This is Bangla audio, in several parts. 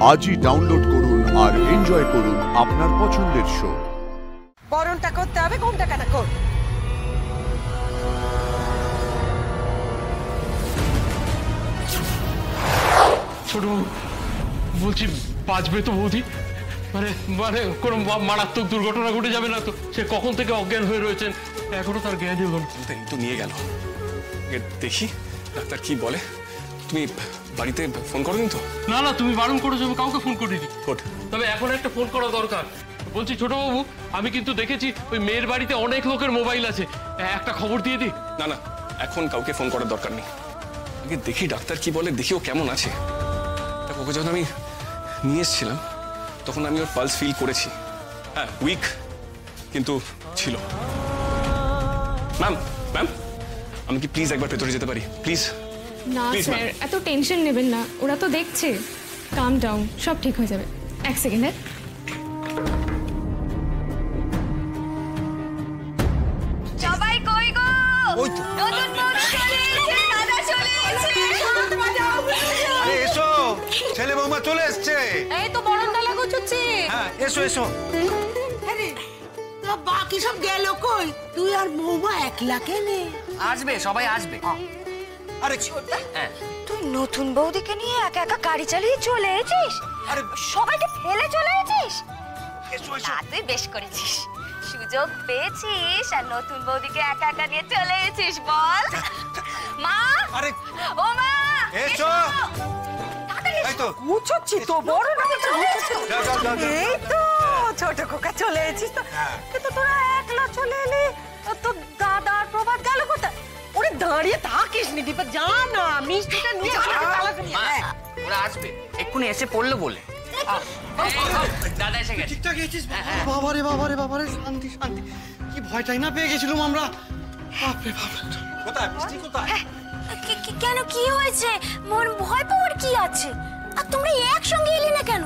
আজই ডাউনলোড করুন আর এনজয় করুন আপনার পছন্দের শো। বরণটা করতে হবে, ঘুমটা কাটা কর। ছোট বলছি, বাঁচবে তো বৌদি? মানে মানে কোনো মারাত্মক দুর্ঘটনা ঘটে যাবে না তো? সে কখন থেকে অজ্ঞান হয়ে রয়েছেন, এখনো তার জ্ঞান এলো না। তো নিয়ে গেল, দেখি ডাক্তার কি বলে। তুমি বাড়িতে ফোন করোনি তো? না না, তুমি বারণ করেছো, আমি কাউকে ফোন করিনি। তবে এখন একটা ফোন করা দরকার। বলছি ছোটবাবু, আমি কিন্তু দেখেছি ওই মেয়ের বাড়িতে অনেক লোকের মোবাইল আছে, একটা খবর দিয়ে দিই। না না, এখন কাউকে ফোন করার দরকার নেই। আগে দেখি ডাক্তার কি বলে, দেখি ও কেমন আছে। ওকে যখন আমি নিয়ে এসেছিলাম তখন আমি ওর পালস ফিল করেছি। হ্যাঁ, উইক কিন্তু ছিল। ম্যাম ম্যাম, আমি কি প্লিজ একবার ভেতরে যেতে পারি প্লিজ? না স্যার, এত টেনশন নেবেন না, ওরা তো দেখছে। কাম ডাউন, সব ঠিক হয়ে যাবে। এক সেকেন্ড। সবাই কই গো? ওই তো নতুন বউ চলে এসেছে, দাদা চলে এসেছে। আরে এসো, ছেলে বৌমা চলে এসেছে। এই তো বরণডালা গুছুচ্ছি। হ্যাঁ, এসো এসো। আরে তো বাকি সব গেল কই? তুই আর বৌমা একলা কেনে? আসবে, সবাই আসবে। আরে হ্যাঁ, তুই নতুন বৌদিকে নিয়ে একা একা গাড়ি চালিয়ে চলে এসেছিস? আরে সবাইকে ফেলে চলে এসেছিস? এসো এসো। না, তুই বেশ করেছিস, সুযোগ পেয়েছিস আর নতুন বৌদিকে একা একা নিয়ে চলে এসেছিস। বল মা। আরে ও মা, এসো। এই তো গুছুচ্ছি তো, বরণটা গুছুচ্ছি। যাও যাও যাও। এই তো ছোট খোকা চলে এসেছিস তো। কিন্তু তোরা একলা চলে এলি, তোর দাদা আর প্রভাত গেল কোথায়? ওরে দাঁড়িয়ে থাকিস নি দীপা, যা না মিষ্টিটা নিয়ে ওরা আসবে, এক্ষুনি এসে পড়লো বলে। দাদা এসে গেছে। ঠিকঠাক এসেছিস? বাবারে বাবারে বাবারে, শান্তি শান্তি। কি ভয়টাই না পেয়ে গেছিলাম আমরা। বাপরে বাপ। কোথায় মিষ্টি, কোথায়? কেন, কি হয়েছে? মোর ভয় পাওয়ার কি আছে? আর তোমরা একসঙ্গে এলে না কেন?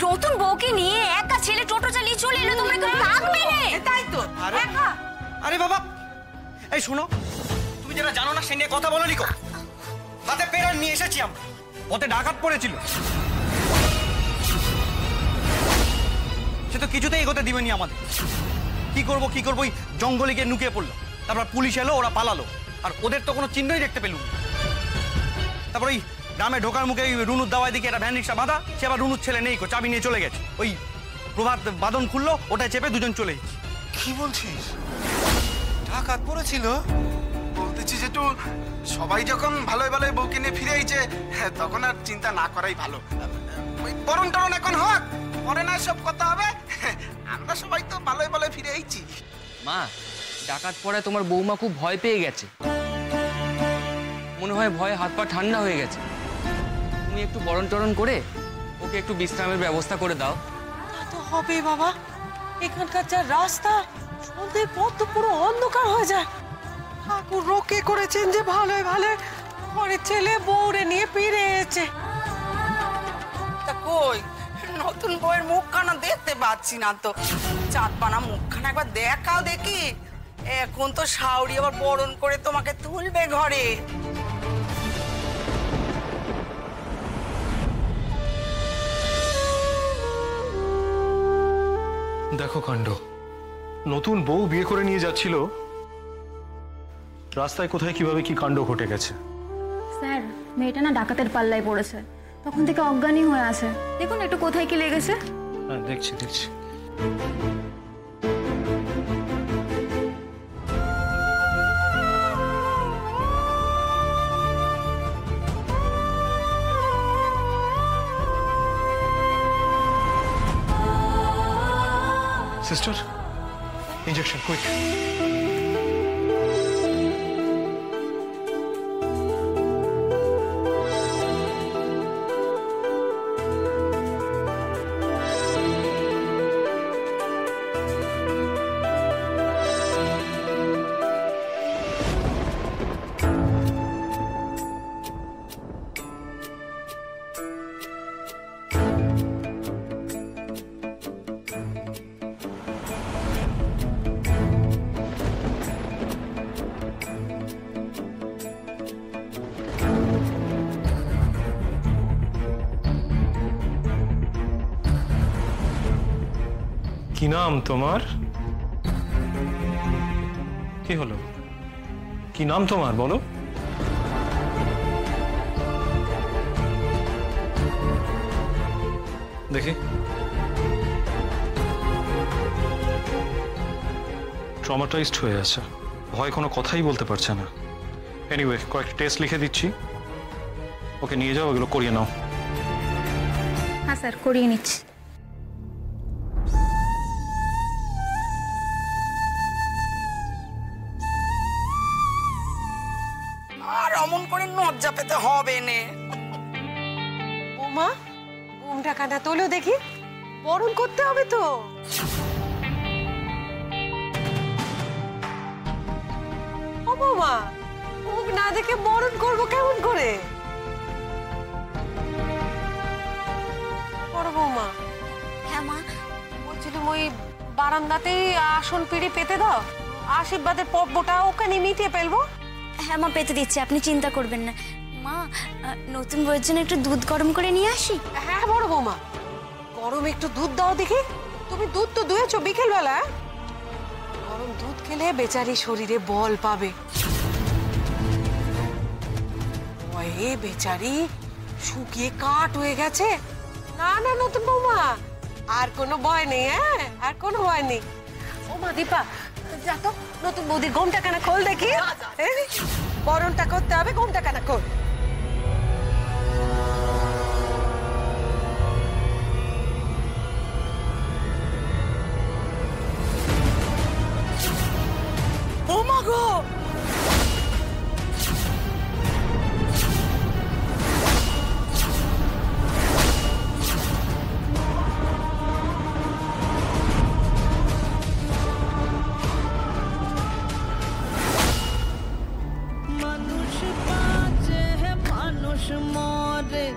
নতুন বউকে নিয়ে একা ছেলে টোটো চালিয়ে চলে এলো, তোমরা কেউ রাখবে না? তাই তো। আরে বাবা, এই শোনো, তুমি যেটা জানো না সে নিয়ে কথা বলো নিকো। হাতে পেরান নিয়ে এসেছি আমরা, ওতে ডাকাত পড়েছিল। সে তো কিছুতেই এগোতে দিবেনি আমাদের। কি করবো ওই জঙ্গলে গিয়ে নুকিয়ে পড়লো। তারপর পুলিশ এলো, ওরা পালালো। আর ওদের তো কোনো চিহ্নই দেখতে পেলুম। তারপর ওই গ্রামে ঢোকার মুখে রুনুর দাওয়ায় দিকে একটা ভ্যান রিক্সা বাঁধা, সে আবার রুনুর ছেলে নেই, চাবি নিয়ে চলে গেছে। ওই প্রভাত বাদন খুললো, ওটায় চেপে দুজন চলে গেছে। কি বলছিস? ডাকাত পড়েছিল? বলতেছিস একটু সবাই যখন ভালোই ভালোই বউকে নিয়ে ফিরে আইছে, তখন আর চিন্তা না করাই ভালো। ওই বরণ টরণ এখন হোক, পরে না সব কথা হবে। আমরা সবাই তো ভালোই ভালোই ফিরে আইছি। মা, ডাকাত পড়ায় তোমার বৌমা খুব ভয় পেয়ে গেছে। মনে হয় ভয়ে হাত পা ঠান্ডা হয়ে গেছে। তুমি একটু বরণ টরণ করে ওকে একটু বিশ্রামের ব্যবস্থা করে দাও। তা তো হবে বাবা, এখানকার যা রাস্তা, সন্ধ্যের পর তো পুরো অন্ধকার হয়ে যায়। ঠাকুর রক্ষে করেছেন যে ভালোই ভালো ঘরের ছেলে বউরে নিয়ে ফিরে এসেছে। তা কই নতুন বউয়ের মুখখানা দেখতে পাচ্ছি না তো। চাঁদপানা মুখখানা একবার দেখাও দেখি। এখন তো শাওরি আবার বরণ করে তোমাকে তুলবে ঘরে। দেখো কাণ্ড, নতুন বউ বিয়ে করে নিয়ে যাচ্ছিল, রাস্তায় কোথায় কিভাবে কি কাণ্ড ঘটে গেছে। স্যার, মেয়েটা না ডাকাতের পাল্লায় পড়েছে, তখন থেকে অজ্ঞানী হয়ে আছে। দেখুন একটু কোথায় কি লেগেছে। হ্যাঁ, দেখছি দেখছি। Sister, injection quick. কি নাম তোমার? কি হলো? কি নাম তোমার বলো? দেখি। ট্রমাটাইজড হয়ে আছে, ভয় কোনো কথাই বলতে পারছে না। এনিওয়ে, কয়েকটা টেস্ট লিখে দিচ্ছি, ওকে নিয়ে যাও, ওগুলো করিয়ে নাও। হ্যাঁ স্যার, করিয়ে নিচ্ছি। আর অমন করে নজ্জা পেতে হবে নে। বৌমা, ঘুমটা কানা তোলো দেখি, বরণ করতে হবে তো। ও বৌমা, মুখ না দেখে বরণ করবো কেমন করে? বড় বৌমা, হ্যাঁ মা, বলছিলাম ওই বারান্দাতেই আসন পিড়ি পেতে দাও, আশীর্বাদের পর্বটা ওখানে মিটিয়ে ফেলবো। হ্যাঁ মা, পেতে দিচ্ছি, আপনি চিন্তা করবেন না। মা, নতুন বউয়ের জন্য একটু দুধ গরম করে নিয়ে আসি। হ্যাঁ বড় বৌমা, গরম একটু দুধ দাও দেখি। তুমি দুধ তো দুয়েছো বিকেল বেলা, গরম দুধ খেলে বেচারি শরীরে বল পাবে। ওয়ে বেচারি শুকিয়ে কাঠ হয়ে গেছে। না না নতুন বৌমা, আর কোনো ভয় নেই, হ্যাঁ আর কোনো ভয় নেই। ও মা দীপা, যা তো নতুন বৌদির ঘোমটা কানা খোল দেখি। বরণটা করতে হবে, ঘোমটা কানা খোল। ও মা গো, মানুষ বাঁচে মানুষ মরে,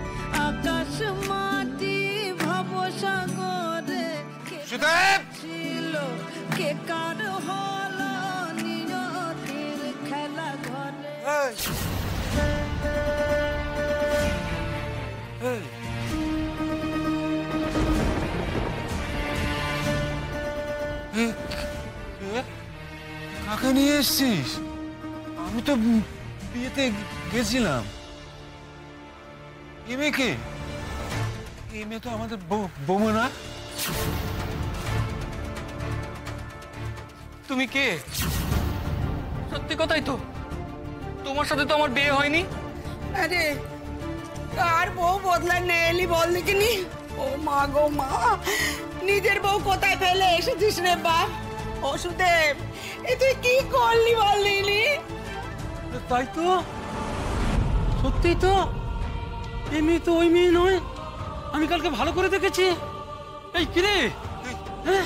আকাশ মাটি ভবসাগরে ছিল কে কার হল নিয়তির খেলা ঘরে। কাকে নিয়ে এসছিস? আমি তো বিয়েতে গেছিলাম। এ মেয়েকে? এই মেয়ে তো আমাদের বৌমা না। তুমি কে? সত্যি কথাই তো, তোমার সাথে তো আমার বিয়ে হয়নি। আরে কার বউ বদলায় নেলি বল দেখিনি। ও মা গো মা, নিজের বউ কোথায় ফেলে এসেছিস রে বাপ? ওষুধেব, এ তুই কি করলি বললি? তাই তো, সত্যি তো, এই মেয়ে তো ওই মেয়ে নয়। আমি কালকে ভালো করে দেখেছি। এই কিরে, হ্যাঁ